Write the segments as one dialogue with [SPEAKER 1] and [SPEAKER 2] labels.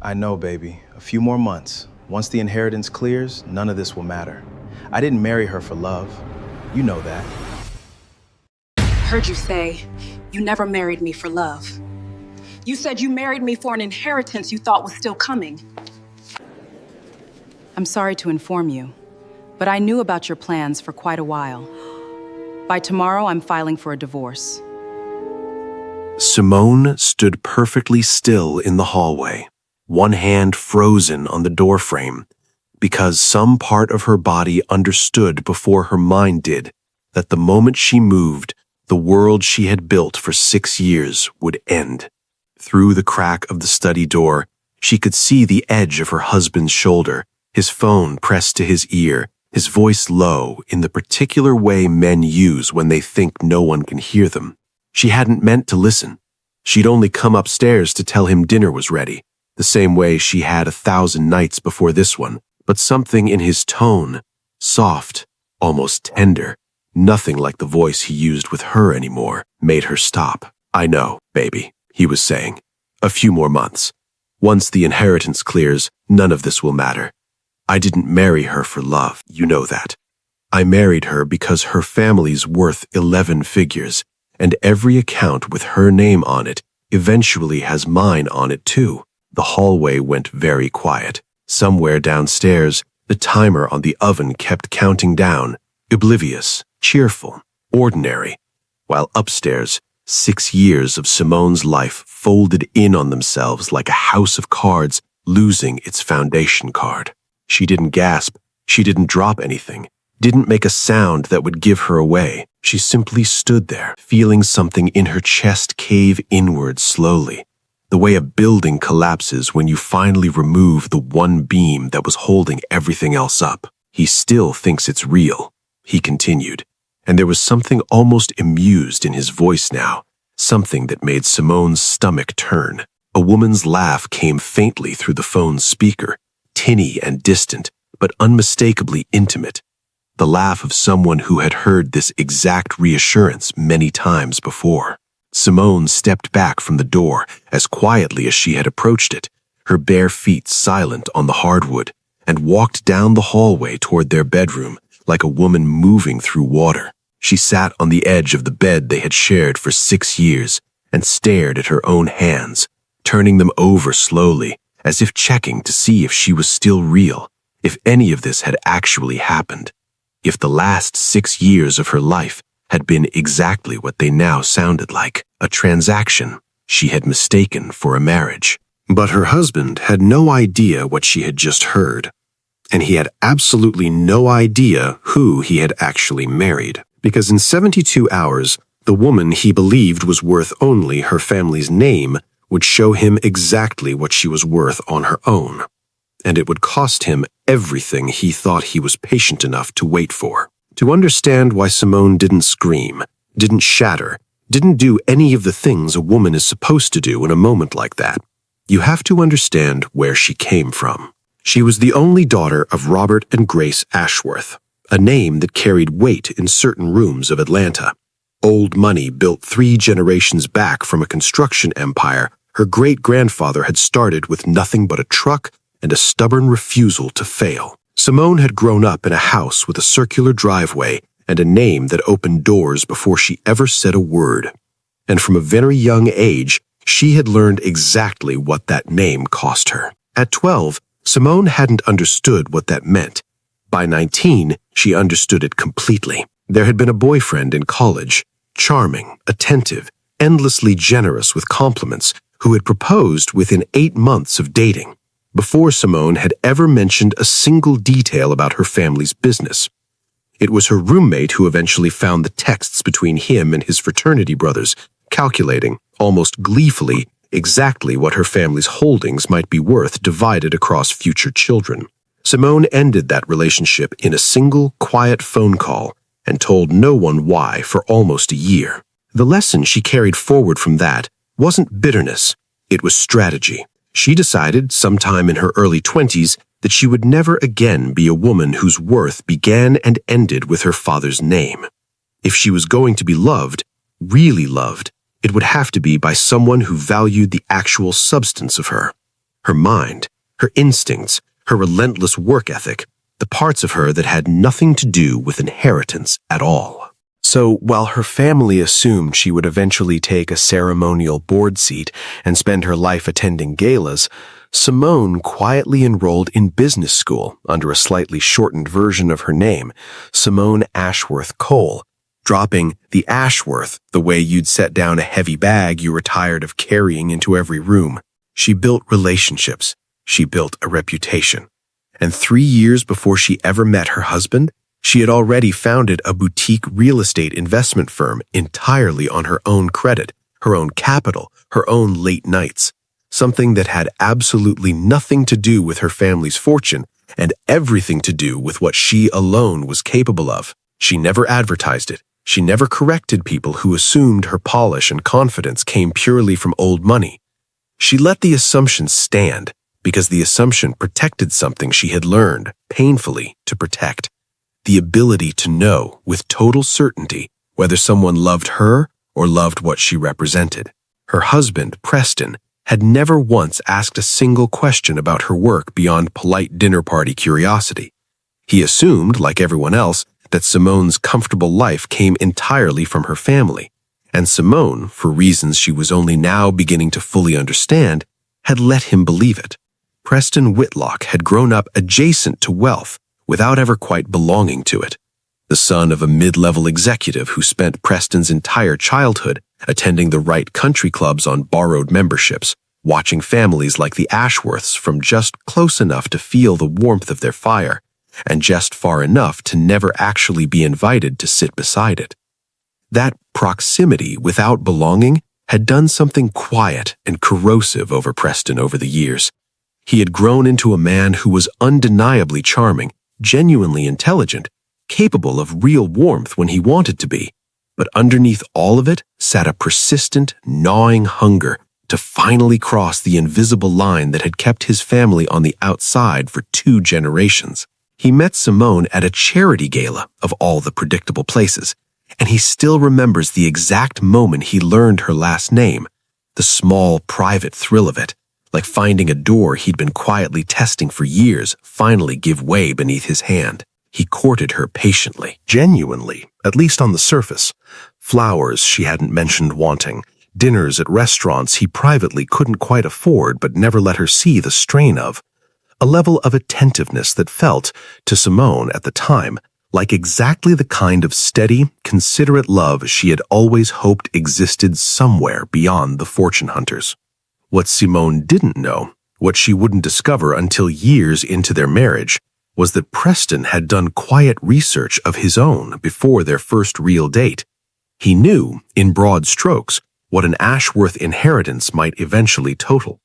[SPEAKER 1] I know, baby. A few more months. Once the inheritance clears, none of this will matter. I didn't marry her for love. You know that.
[SPEAKER 2] Heard you say, you never married me for love. You said you married me for an inheritance you thought was still coming.
[SPEAKER 3] I'm sorry to inform you, but I knew about your plans for quite a while. By tomorrow, I'm filing for a divorce.
[SPEAKER 4] Simone stood perfectly still in the hallway, one hand frozen on the doorframe, because some part of her body understood before her mind did that the moment she moved, the world she had built for 6 years would end. Through the crack of the study door, she could see the edge of her husband's shoulder, his phone pressed to his ear, his voice low in the particular way men use when they think no one can hear them. She hadn't meant to listen. She'd only come upstairs to tell him dinner was ready, the same way she had 1,000 nights before this one, but something in his tone, soft, almost tender, nothing like the voice he used with her anymore, made her stop. "I know, baby," he was saying. "A few more months. Once the inheritance clears, none of this will matter. I didn't marry her for love, you know that. I married her because her family's worth 11 figures, and every account with her name on it eventually has mine on it too." The hallway went very quiet. Somewhere downstairs, the timer on the oven kept counting down, oblivious, cheerful, ordinary, while upstairs, 6 years of Simone's life folded in on themselves like a house of cards losing its foundation card. She didn't gasp, she didn't drop anything, didn't make a sound that would give her away. She simply stood there, feeling something in her chest cave inward slowly, the way a building collapses when you finally remove the one beam that was holding everything else up. "He still thinks it's real," he continued, and there was something almost amused in his voice now, something that made Simone's stomach turn. A woman's laugh came faintly through the phone's speaker, tinny and distant, but unmistakably intimate. The laugh of someone who had heard this exact reassurance many times before. Simone stepped back from the door as quietly as she had approached it, her bare feet silent on the hardwood, and walked down the hallway toward their bedroom like a woman moving through water. She sat on the edge of the bed they had shared for 6 years and stared at her own hands, turning them over slowly, as if checking to see if she was still real, if any of this had actually happened, if the last 6 years of her life had been exactly what they now sounded like, a transaction she had mistaken for a marriage. But her husband had no idea what she had just heard, and he had absolutely no idea who he had actually married, because in 72 hours, the woman he believed was worth only her family's name would show him exactly what she was worth on her own, and it would cost him everything he thought he was patient enough to wait for. To understand why Simone didn't scream, didn't shatter, didn't do any of the things a woman is supposed to do in a moment like that, you have to understand where she came from. She was the only daughter of Robert and Grace Ashworth, a name that carried weight in certain rooms of Atlanta. Old money built 3 generations back from a construction empire her great-grandfather had started with nothing but a truck and a stubborn refusal to fail. Simone had grown up in a house with a circular driveway and a name that opened doors before she ever said a word. And from a very young age, she had learned exactly what that name cost her. At 12, Simone hadn't understood what that meant. By 19, she understood it completely. There had been a boyfriend in college, charming, attentive, endlessly generous with compliments, who had proposed within 8 months of dating, before Simone had ever mentioned a single detail about her family's business. It was her roommate who eventually found the texts between him and his fraternity brothers, calculating, almost gleefully, exactly what her family's holdings might be worth divided across future children. Simone ended that relationship in a single, quiet phone call and told no one why for almost a year. The lesson she carried forward from that wasn't bitterness, it was strategy. She decided, sometime in her early 20s, that she would never again be a woman whose worth began and ended with her father's name. If she was going to be loved, really loved, it would have to be by someone who valued the actual substance of her. her mind, her instincts, her relentless work ethic, the parts of her that had nothing to do with inheritance at all. So, while her family assumed she would eventually take a ceremonial board seat and spend her life attending galas, Simone quietly enrolled in business school under a slightly shortened version of her name, Simone Ashworth Cole, dropping the Ashworth the way you'd set down a heavy bag you were tired of carrying into every room. She built relationships. She built a reputation. And 3 years before she ever met her husband, she had already founded a boutique real estate investment firm entirely on her own credit, her own capital, her own late nights, something that had absolutely nothing to do with her family's fortune and everything to do with what she alone was capable of. She never advertised it. She never corrected people who assumed her polish and confidence came purely from old money. She let the assumption stand because the assumption protected something she had learned, painfully, to protect. The ability to know with total certainty whether someone loved her or loved what she represented. Her husband, Preston, had never once asked a single question about her work beyond polite dinner party curiosity. He assumed, like everyone else, that Simone's comfortable life came entirely from her family, and Simone, for reasons she was only now beginning to fully understand, had let him believe it. Preston Whitlock had grown up adjacent to wealth, without ever quite belonging to it. The son of a mid-level executive who spent Preston's entire childhood attending the right country clubs on borrowed memberships, watching families like the Ashworths from just close enough to feel the warmth of their fire, and just far enough to never actually be invited to sit beside it. That proximity without belonging had done something quiet and corrosive over Preston over the years. He had grown into a man who was undeniably charming, genuinely intelligent, capable of real warmth when he wanted to be, but underneath all of it sat a persistent, gnawing hunger to finally cross the invisible line that had kept his family on the outside for 2 generations. He met Simone at a charity gala of all the predictable places, and he still remembers the exact moment he learned her last name, the small, private thrill of it, like finding a door he'd been quietly testing for years finally give way beneath his hand. He courted her patiently, genuinely, at least on the surface. Flowers she hadn't mentioned wanting, dinners at restaurants he privately couldn't quite afford but never let her see the strain of. A level of attentiveness that felt, to Simone at the time, like exactly the kind of steady, considerate love she had always hoped existed somewhere beyond the fortune hunters. What Simone didn't know, what she wouldn't discover until years into their marriage, was that Preston had done quiet research of his own before their first real date. He knew, in broad strokes, what an Ashworth inheritance might eventually total.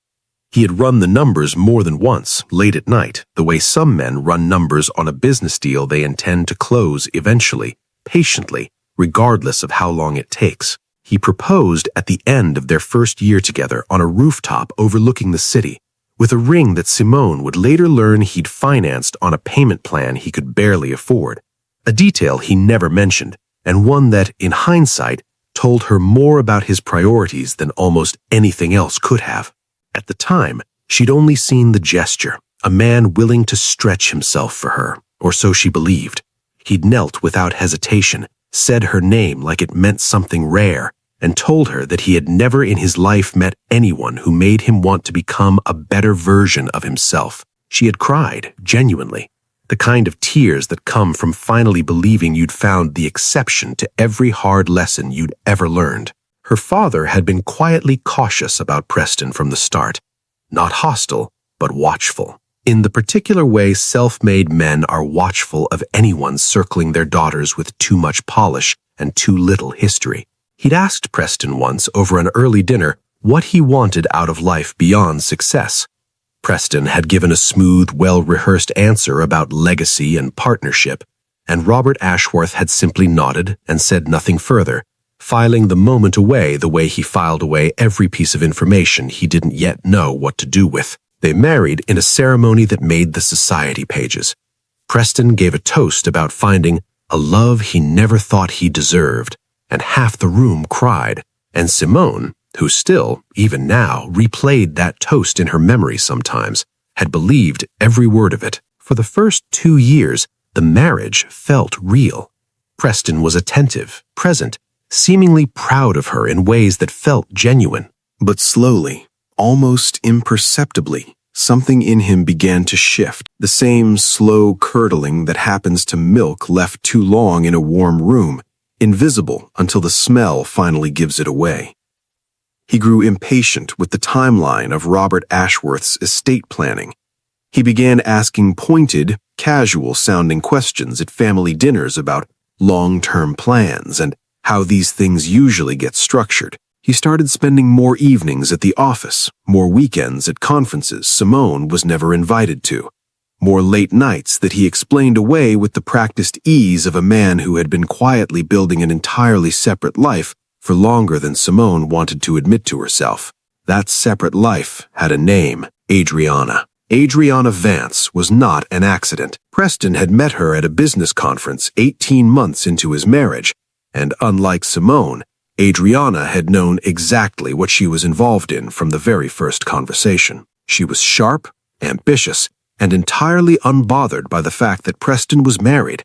[SPEAKER 4] He had run the numbers more than once, late at night, the way some men run numbers on a business deal they intend to close eventually, patiently, regardless of how long it takes. He proposed at the end of their first year together on a rooftop overlooking the city, with a ring that Simone would later learn he'd financed on a payment plan he could barely afford, a detail he never mentioned, and one that, in hindsight, told her more about his priorities than almost anything else could have. At the time, she'd only seen the gesture, a man willing to stretch himself for her, or so she believed. He'd knelt without hesitation, said her name like it meant something rare, and told her that he had never in his life met anyone who made him want to become a better version of himself. She had cried, genuinely, the kind of tears that come from finally believing you'd found the exception to every hard lesson you'd ever learned. Her father had been quietly cautious about Preston from the start, not hostile, but watchful. In the particular way self-made men are watchful of anyone circling their daughters with too much polish and too little history. He'd asked Preston once over an early dinner what he wanted out of life beyond success. Preston had given a smooth, well-rehearsed answer about legacy and partnership, and Robert Ashworth had simply nodded and said nothing further, filing the moment away the way he filed away every piece of information he didn't yet know what to do with. They married in a ceremony that made the society pages. Preston gave a toast about finding a love he never thought he deserved, and half the room cried, and Simone, who still, even now, replayed that toast in her memory sometimes, had believed every word of it. For the first 2 years, the marriage felt real. Preston was attentive, present, seemingly proud of her in ways that felt genuine. But slowly, almost imperceptibly, something in him began to shift, the same slow curdling that happens to milk left too long in a warm room, invisible until the smell finally gives it away. He grew impatient with the timeline of Robert Ashworth's estate planning. He began asking pointed, casual-sounding questions at family dinners about long-term plans and how these things usually get structured. He started spending more evenings at the office, more weekends at conferences Simone was never invited to, more late nights that he explained away with the practiced ease of a man who had been quietly building an entirely separate life for longer than Simone wanted to admit to herself. That separate life had a name, Adriana. Adriana Vance was not an accident. Preston had met her at a business conference 18 months into his marriage, and unlike Simone, Adriana had known exactly what she was involved in from the very first conversation. She was sharp, ambitious, and entirely unbothered by the fact that Preston was married.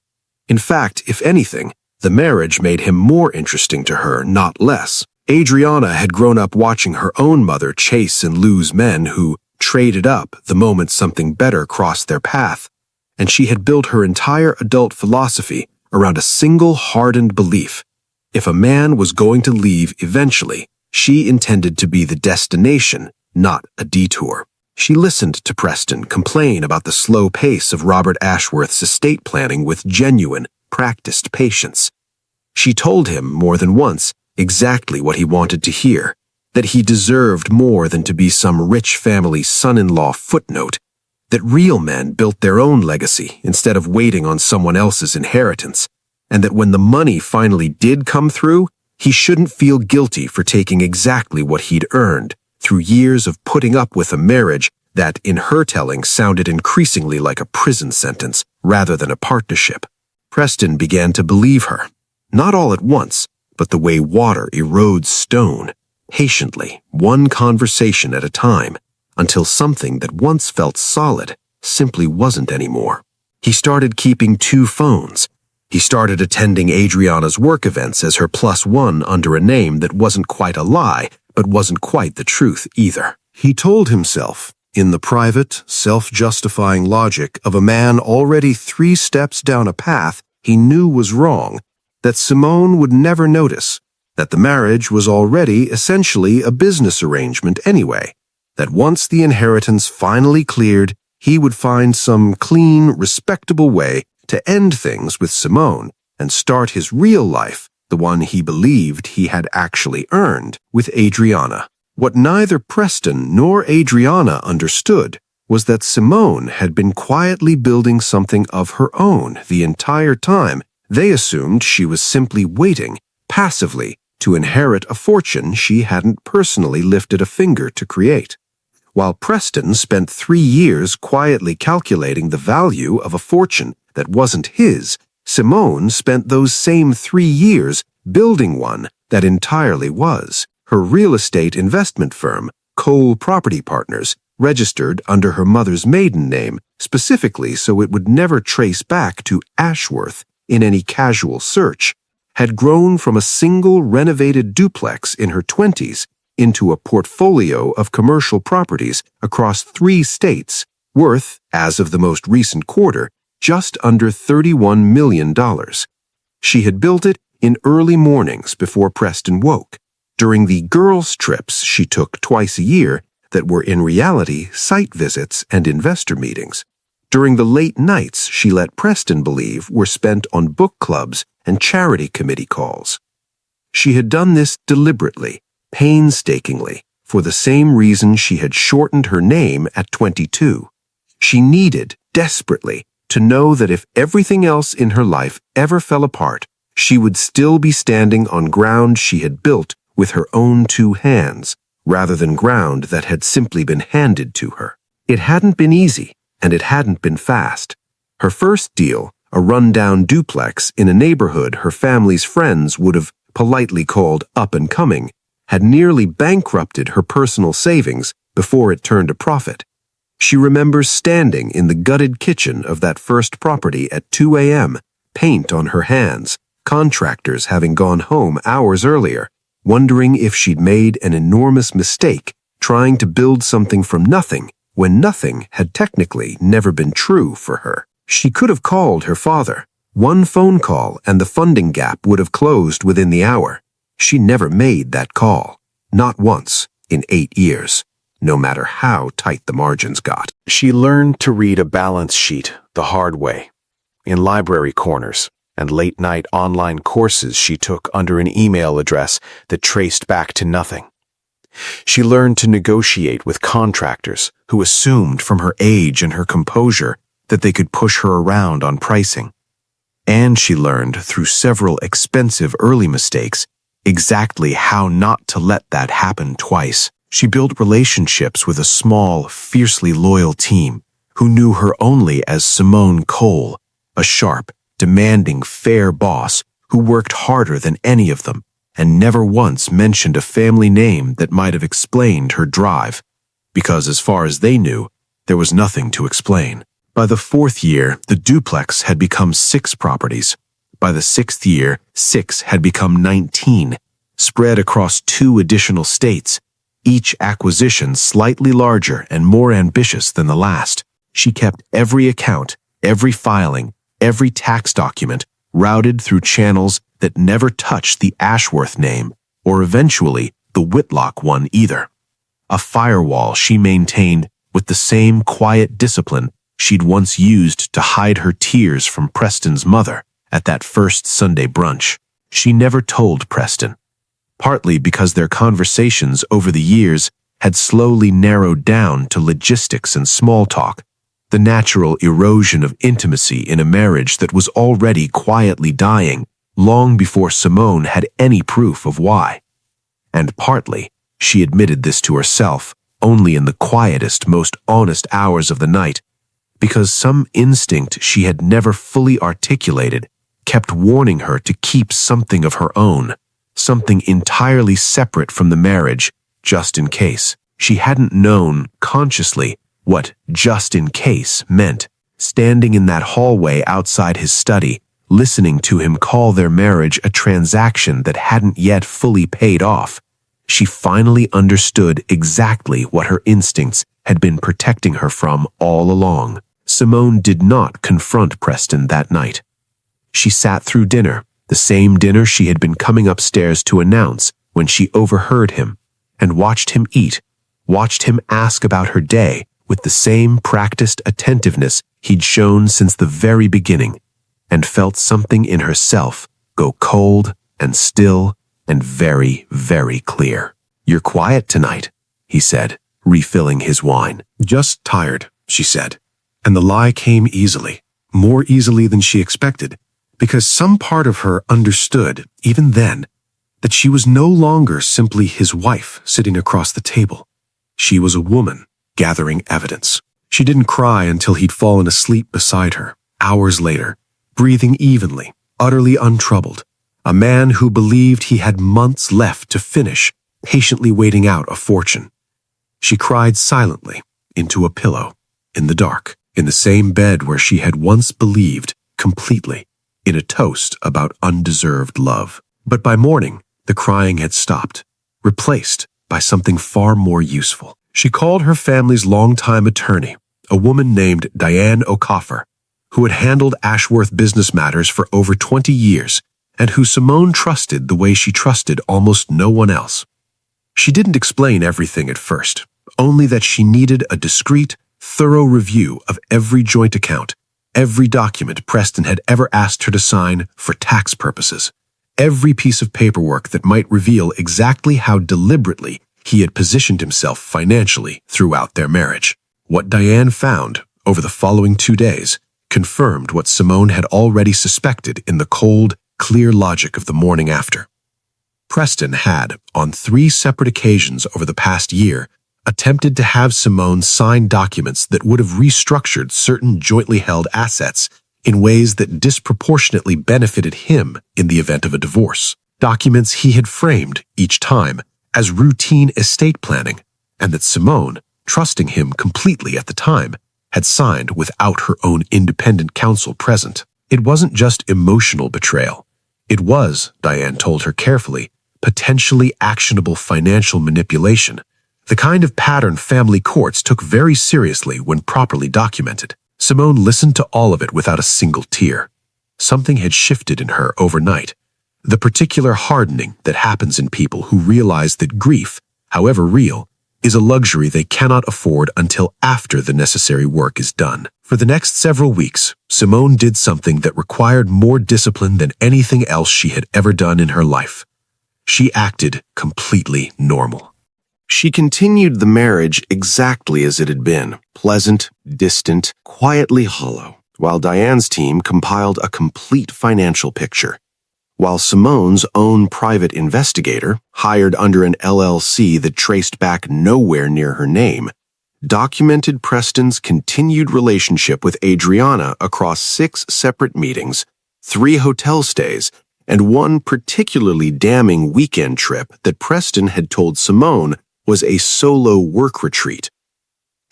[SPEAKER 4] In fact, if anything, the marriage made him more interesting to her, not less. Adriana had grown up watching her own mother chase and lose men who traded up the moment something better crossed their path, and she had built her entire adult philosophy around a single hardened belief. If a man was going to leave eventually, she intended to be the destination, not a detour. She listened to Preston complain about the slow pace of Robert Ashworth's estate planning with genuine, practiced patience. She told him more than once exactly what he wanted to hear, that he deserved more than to be some rich family's son-in-law footnote, that real men built their own legacy instead of waiting on someone else's inheritance, and that when the money finally did come through, he shouldn't feel guilty for taking exactly what he'd earned through years of putting up with a marriage that, in her telling, sounded increasingly like a prison sentence rather than a partnership. Preston began to believe her, not all at once, but the way water erodes stone, patiently, one conversation at a time, until something that once felt solid simply wasn't anymore. He started keeping 2 phones. He started attending Adriana's work events as her +1 under a name that wasn't quite a lie, but wasn't quite the truth either. He told himself, in the private, self-justifying logic of a man already 3 steps down a path he knew was wrong, that Simone would never notice, that the marriage was already essentially a business arrangement anyway, that once the inheritance finally cleared, he would find some clean, respectable way to end things with Simone and start his real life, the one he believed he had actually earned, with Adriana. What neither Preston nor Adriana understood was that Simone had been quietly building something of her own the entire time. They assumed she was simply waiting, passively, to inherit a fortune she hadn't personally lifted a finger to create. While Preston spent 3 years quietly calculating the value of a fortune that wasn't his, Simone spent those same 3 years building one that entirely was. Her real estate investment firm, Cole Property Partners, registered under her mother's maiden name, specifically so it would never trace back to Ashworth in any casual search, had grown from a single renovated duplex in her 20s into a portfolio of commercial properties across 3 states, worth, as of the most recent quarter, just under $31 million. She had built it in early mornings before Preston woke, during the girls' trips she took twice a year that were in reality site visits and investor meetings, during the late nights she let Preston believe were spent on book clubs and charity committee calls. She had done this deliberately, painstakingly, for the same reason she had shortened her name at 22. She needed, desperately, to know that if everything else in her life ever fell apart, she would still be standing on ground she had built with her own 2 hands, rather than ground that had simply been handed to her. It hadn't been easy, and it hadn't been fast. Her first deal, a run-down duplex in a neighborhood her family's friends would have politely called up and coming, had nearly bankrupted her personal savings before it turned a profit. She remembers standing in the gutted kitchen of that first property at 2 a.m., paint on her hands, contractors having gone home hours earlier, wondering if she'd made an enormous mistake trying to build something from nothing when nothing had technically never been true for her. She could have called her father. One phone call and the funding gap would have closed within the hour. She never made that call. Not once in 8 years, no matter how tight the margins got.
[SPEAKER 1] She learned to read a balance sheet the hard way, in library corners and late-night online courses she took under an email address that traced back to nothing. She learned to negotiate with contractors who assumed from her age and her composure that they could push her around on pricing. And she learned through several expensive early mistakes exactly how not to let that happen twice. She built relationships with a small, fiercely loyal team who knew her only as Simone Cole, a sharp, demanding, fair boss who worked harder than any of them and never once mentioned a family name that might have explained her drive, because as far as they knew, there was nothing to explain. By the 4th year, the duplex had become 6 properties. By the 6th year, 6 had become 19, spread across 2 additional states, each acquisition slightly larger and more ambitious than the last. She kept every account, every filing, every tax document routed through channels that never touched the Ashworth name, or eventually the Whitlock one either. A firewall she maintained with the same quiet discipline she'd once used to hide her tears from Preston's mother at that first Sunday brunch. She never told Preston, partly because their conversations over the years had slowly narrowed down to logistics and small talk, the natural erosion of intimacy in a marriage that was already quietly dying long before Simone had any proof of why. And partly, she admitted this to herself only in the quietest, most honest hours of the night, because some instinct she had never fully articulated kept warning her to keep something of her own, something entirely separate from the marriage, just in case. She hadn't known, consciously, what just in case meant. Standing in that hallway outside his study, listening to him call their marriage a transaction that hadn't yet fully paid off, she finally understood exactly what her instincts had been protecting her from all along. Simone did not confront Preston that night. She sat through dinner, the same dinner she had been coming upstairs to announce when she overheard him, and watched him eat, watched him ask about her day with the same practiced attentiveness he'd shown since the very beginning, and felt something in herself go cold and still and very, very clear. "You're quiet tonight," he said, refilling his wine. "Just tired," she said. And the lie came easily, more easily than she expected, because some part of her understood, even then, that she was no longer simply his wife sitting across the table. She was a woman gathering evidence. She didn't cry until he'd fallen asleep beside her, hours later, breathing evenly, utterly untroubled, a man who believed he had months left to finish, patiently waiting out a fortune. She cried silently into a pillow, in the dark, in the same bed where she had once believed, completely, in a toast about undeserved love. But by morning, the crying had stopped, replaced by something far more useful. She called her family's longtime attorney, a woman named Diane O'Coffer, who had handled Ashworth business matters for over 20 years and who Simone trusted the way she trusted almost no one else. She didn't explain everything at first, only that she needed a discreet, thorough review of every joint account, every document Preston had ever asked her to sign for tax purposes, every piece of paperwork that might reveal exactly how deliberately he had positioned himself financially throughout their marriage. What Diane found over the following 2 days confirmed what Simone had already suspected in the cold, clear logic of the morning after. Preston had, on 3 separate occasions over the past year, attempted to have Simone sign documents that would have restructured certain jointly held assets in ways that disproportionately benefited him in the event of a divorce. Documents he had framed, each time,
[SPEAKER 4] as routine estate planning, and that Simone, trusting him completely at the time, had signed without her own independent counsel present. It wasn't just emotional betrayal. It was, Diane told her carefully, potentially actionable financial manipulation, the kind of pattern family courts took very seriously when properly documented. Simone listened to all of it without a single tear. Something had shifted in her overnight. The particular hardening that happens in people who realize that grief, however real, is a luxury they cannot afford until after the necessary work is done. For the next several weeks, Simone did something that required more discipline than anything else she had ever done in her life. She acted completely normal.
[SPEAKER 1] She continued the marriage exactly as it had been, pleasant, distant, quietly hollow, while Diane's team compiled a complete financial picture. While Simone's own private investigator, hired under an LLC that traced back nowhere near her name, documented Preston's continued relationship with Adriana across 6 separate meetings, 3 hotel stays, and one particularly damning weekend trip that Preston had told Simone was a solo work retreat.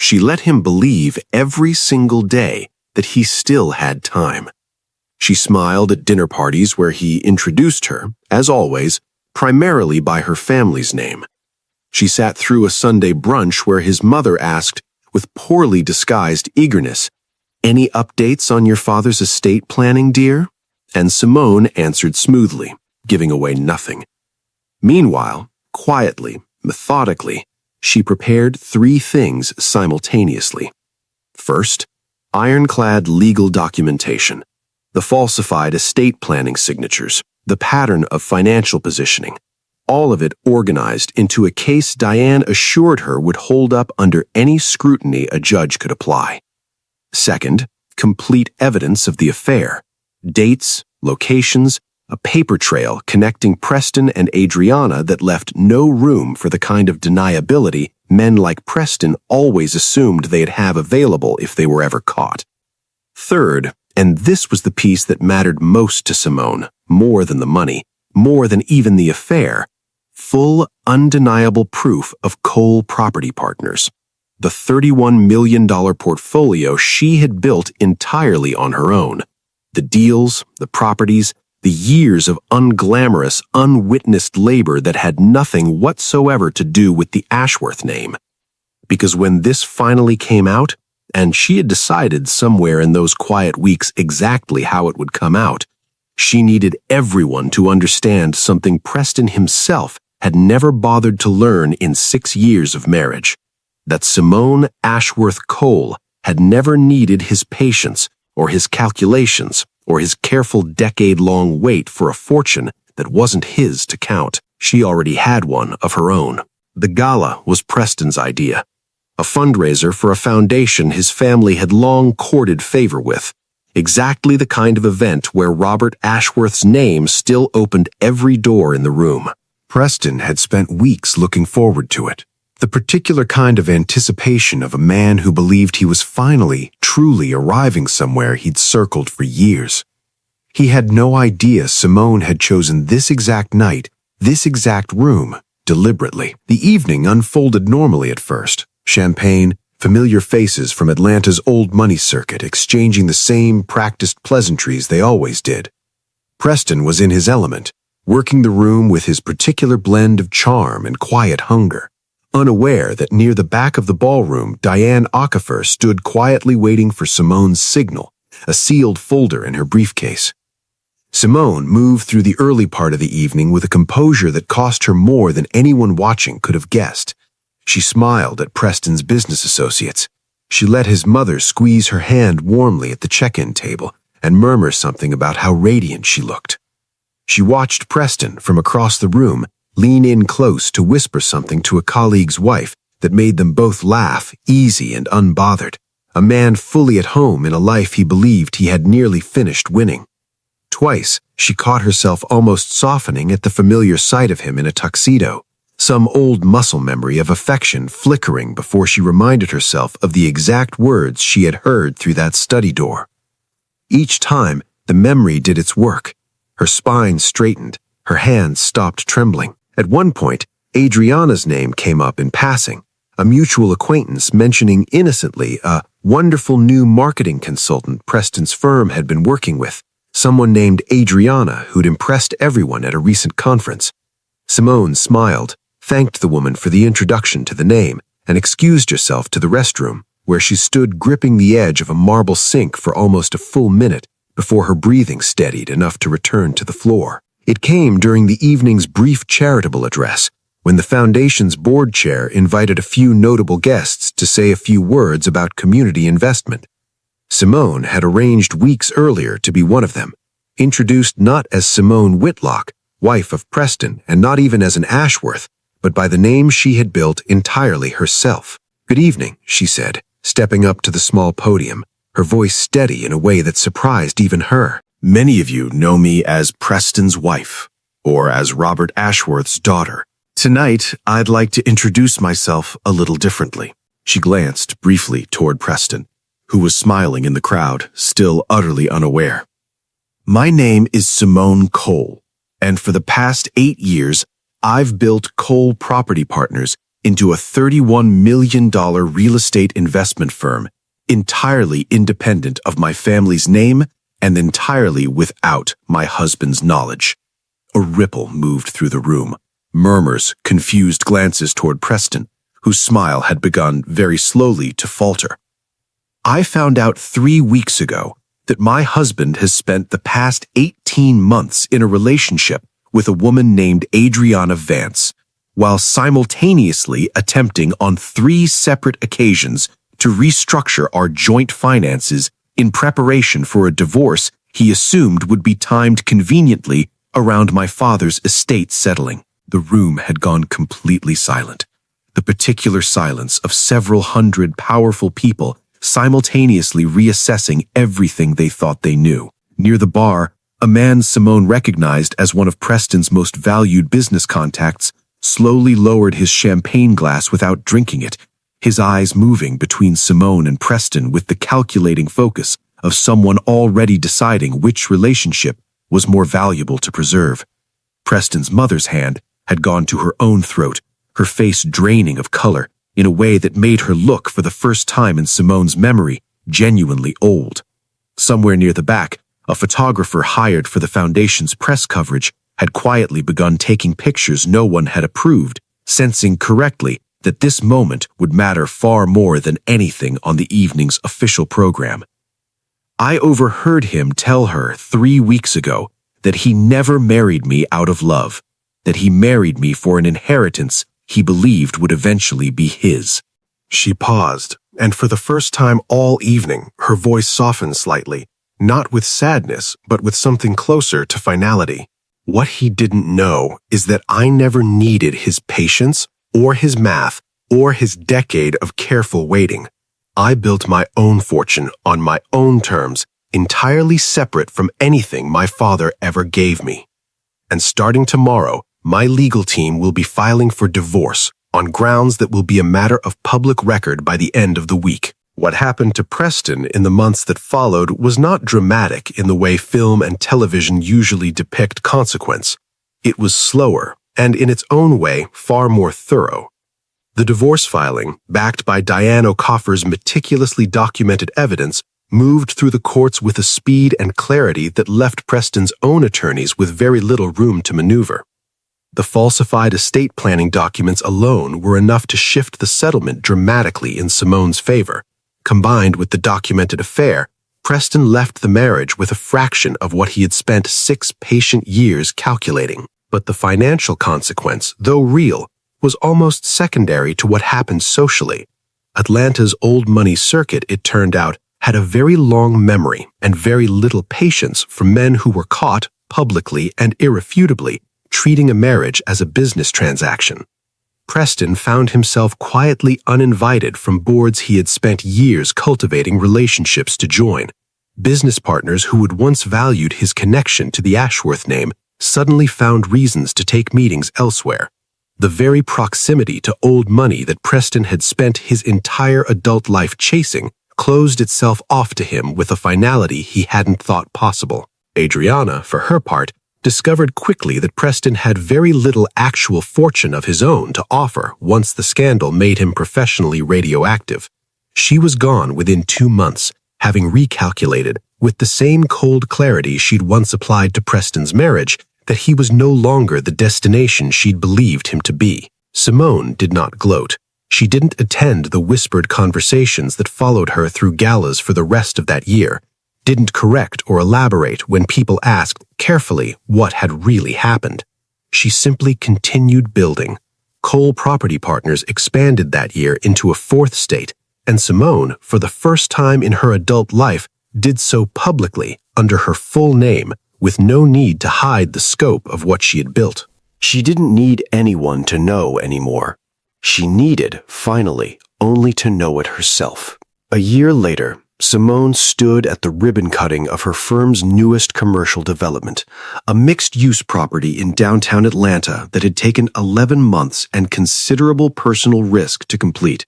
[SPEAKER 1] She let him believe every single day that he still had time. She smiled at dinner parties where he introduced her, as always, primarily by her family's name. She sat through a Sunday brunch where his mother asked, with poorly disguised eagerness, "Any updates on your father's estate planning, dear?" And Simone answered smoothly, giving away nothing. Meanwhile, quietly, methodically, she prepared 3 things simultaneously. First, ironclad legal documentation, the falsified estate planning signatures, the pattern of financial positioning, all of it organized into a case Diane assured her would hold up under any scrutiny a judge could apply. Second, complete evidence of the affair, dates, locations, a paper trail connecting Preston and Adriana that left no room for the kind of deniability men like Preston always assumed they'd have available if they were ever caught. Third, and this was the piece that mattered most to Simone, more than the money, more than even the affair, full, undeniable proof of Cole Property Partners, the $31 million portfolio she had built entirely on her own. The deals, the properties, the years of unglamorous, unwitnessed labor that had nothing whatsoever to do with the Ashworth name. Because when this finally came out, and she had decided somewhere in those quiet weeks exactly how it would come out, she needed everyone to understand something Preston himself had never bothered to learn in 6 years of marriage, that Simone Ashworth Cole had never needed his patience or his calculations or his careful decade-long wait for a fortune that wasn't his to count. She already had one of her own. The gala was Preston's idea, a fundraiser for a foundation his family had long courted favor with, exactly the kind of event where Robert Ashworth's name still opened every door in the room. Preston had spent weeks looking forward to it, the particular kind of anticipation of a man who believed he was finally, truly arriving somewhere he'd circled for years. He had no idea Simone had chosen this exact night, this exact room, deliberately. The evening unfolded normally at first. Champagne, familiar faces from Atlanta's old money circuit exchanging the same practiced pleasantries they always did. Preston was in his element, working the room with his particular blend of charm and quiet hunger, unaware that near the back of the ballroom Diane Aquifer stood quietly waiting for Simone's signal, a sealed folder in her briefcase. Simone moved through the early part of the evening with a composure that cost her more than anyone watching could have guessed. She smiled at Preston's business associates. She let his mother squeeze her hand warmly at the check-in table and murmur something about how radiant she looked. She watched Preston from across the room lean in close to whisper something to a colleague's wife that made them both laugh, easy and unbothered, a man fully at home in a life he believed he had nearly finished winning. Twice, she caught herself almost softening at the familiar sight of him in a tuxedo, some old muscle memory of affection flickering before she reminded herself of the exact words she had heard through that study door. Each time, the memory did its work. Her spine straightened, her hands stopped trembling. At one point,
[SPEAKER 4] Adriana's name came up in passing, a mutual acquaintance mentioning innocently a wonderful new marketing consultant Preston's firm had been working with, someone named Adriana who'd impressed everyone at a recent conference. Simone smiled, thanked the woman for the introduction to the name, and excused herself to the restroom, where she stood gripping the edge of a marble sink for almost a full minute before her breathing steadied enough to return to the floor. It came during the evening's brief charitable address, when the Foundation's board chair invited a few notable guests to say a few words about community investment. Simone had arranged weeks earlier to be one of them, introduced not as Simone Whitlock, wife of Preston, and not even as an Ashworth, but by the name she had built entirely herself. "Good evening," she said, stepping up to the small podium, her voice steady in a way that surprised even her.
[SPEAKER 1] Many of you know me as Preston's wife, or as Robert Ashworth's daughter. Tonight, I'd like to introduce myself a little differently. She glanced briefly toward Preston, who was smiling in the crowd, still utterly unaware. My name is Simone Cole, and for the past 8 years, I've built Cole Property Partners into a $31 million real estate investment firm, entirely independent of my family's name and entirely without my husband's knowledge. A ripple moved through the room. Murmurs, confused glances toward Preston, whose smile had begun very slowly to falter. I found out 3 weeks ago that my husband has spent the past 18 months in a relationship with a woman named Adriana Vance, while simultaneously attempting on 3 separate occasions to restructure our joint finances in preparation for a divorce he assumed would be timed conveniently around my father's estate settling. The room had gone completely silent, the particular silence of several hundred powerful people simultaneously reassessing everything they thought they knew. Near the bar, a man Simone recognized as one of Preston's most valued business contacts slowly lowered his champagne glass without drinking it, his eyes moving between Simone and Preston with the calculating focus of someone already deciding which relationship was more valuable to preserve. Preston's mother's hand had gone to her own throat, her face draining of color in a way that made her look, for the first time in Simone's memory, genuinely old. Somewhere near the back, a photographer hired for the Foundation's press coverage had quietly begun taking pictures no one had approved, sensing correctly that this moment would matter far more than anything on the evening's official program. I overheard him tell her 3 weeks ago that he never married me out of love, that he married me for an inheritance he believed would eventually be his. She paused, and for the first time all evening, her voice softened slightly, not with sadness, but with something closer to finality. What he didn't know is that I never needed his patience, or his math, or his decade of careful waiting. I built my own fortune on my own terms, entirely separate from anything my father ever gave me. And starting tomorrow, my legal team will be filing for divorce on grounds that will be a matter of public record by the end of the week. What happened to Preston in the months that followed was not dramatic in the way film and television usually depict consequence. It was slower, and in its own way, far more thorough. The divorce filing, backed by Diane O'Coffer's meticulously documented evidence, moved through the courts with a speed and clarity that left Preston's own attorneys with very little room to maneuver. The falsified estate planning documents alone were enough to shift the settlement dramatically in Simone's favor. Combined with the documented affair, Preston left the marriage with a fraction of what he had spent 6 patient years calculating. But the financial consequence, though real, was almost secondary to what happened socially. Atlanta's old money circuit, it turned out, had a very long memory and very little patience for men who were caught, publicly and irrefutably, treating a marriage as a business transaction. Preston found himself quietly uninvited from boards he had spent years cultivating relationships to join. Business partners who had once valued his connection to the Ashworth name suddenly found reasons to take meetings elsewhere. The very proximity to old money that Preston had spent his entire adult life chasing closed itself off to him with a finality he hadn't thought possible. Adriana, for her part,
[SPEAKER 4] discovered quickly that Preston had very little actual fortune of his own to offer once the scandal made him professionally radioactive. She was gone within 2 months, having recalculated, with the same cold clarity she'd once applied to Preston's marriage, that he was no longer the destination she'd believed him to be. Simone did not gloat. She didn't attend the whispered conversations that followed her through galas for the rest of that year, didn't correct or elaborate when people asked carefully what had really happened. She simply continued building. Cole Property Partners expanded that year into a 4th state, and Simone, for the first time in her adult life, did so publicly under her full name, with no need to hide the scope of what she had built.
[SPEAKER 1] She didn't need anyone to know anymore. She needed, finally, only to know it herself. A year later, Simone stood at the ribbon cutting of her firm's newest commercial development, a mixed-use property in downtown Atlanta that had taken 11 months and considerable personal risk to complete.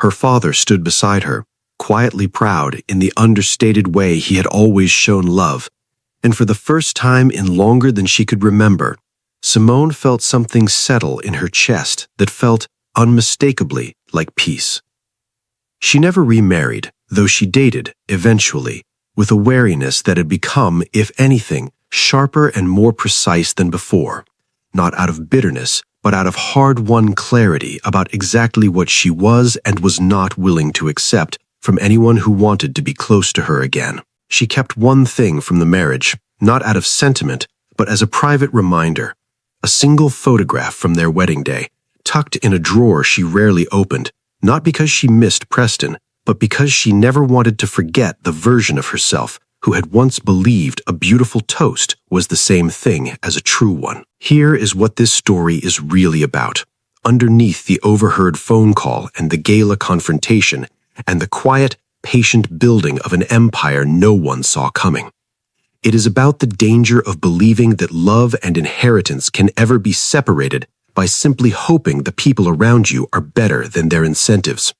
[SPEAKER 1] Her father stood beside her, quietly proud in the understated way he had always shown love, and for the first time in longer than she could remember, Simone felt something settle in her chest that felt unmistakably like peace. She never remarried, though she dated, eventually, with a wariness that had become, if anything, sharper and more precise than before, not out of bitterness, but out of hard-won clarity about exactly what she was and was not willing to accept from anyone who wanted to be close to her again. She kept one thing from the marriage, not out of sentiment, but as a private reminder, a single photograph from their wedding day, tucked in a drawer she rarely opened, not because she missed Preston, but because she never wanted to forget the version of herself who had once believed a beautiful toast was the same thing as a true one. Here is what this story is really about, underneath the overheard phone call and the gala confrontation, and the quiet, patient building of an empire no one saw coming. It is about the danger of believing that love and inheritance can ever be separated by simply hoping the people around you are better than their incentives.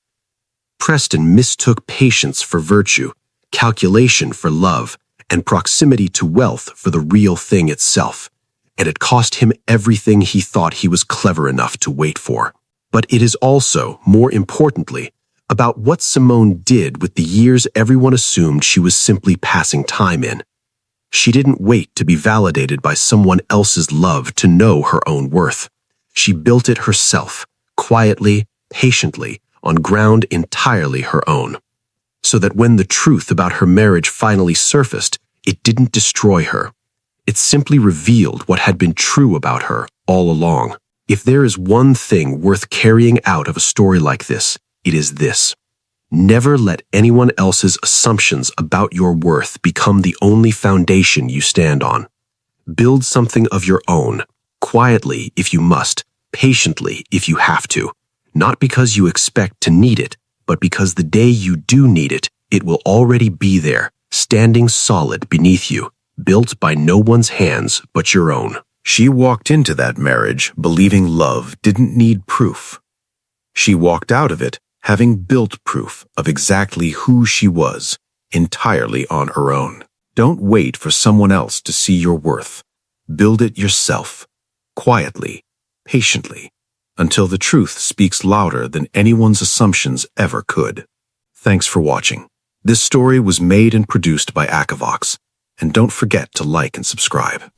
[SPEAKER 1] Preston mistook patience for virtue, calculation for love, and proximity to wealth for the real thing itself, and it cost him everything he thought he was clever enough to wait for. But it is also, more importantly, about what Simone did with the years everyone assumed she was simply passing time in. She didn't wait to be validated by someone else's love to know her own worth. She built it herself, quietly, patiently, on ground entirely her own, so that when the truth about her marriage finally surfaced, it didn't destroy her. It simply revealed what had been true about her all along. If there is one thing worth carrying out of a story like this, it is this. Never let anyone else's assumptions about your worth become the only foundation you stand on. Build something of your own, quietly if you must, patiently if you have to. Not because you expect to need it, but because the day you do need it, it will already be there, standing solid beneath you, built by no one's hands but your own. She walked into that marriage believing love didn't need proof. She walked out of it having built proof of exactly who she was, entirely on her own. Don't wait for someone else to see your worth. Build it yourself, quietly, patiently, until the truth speaks louder than anyone's assumptions ever could. Thanks for watching. This story was made and produced by Akavox, and don't forget to like and subscribe.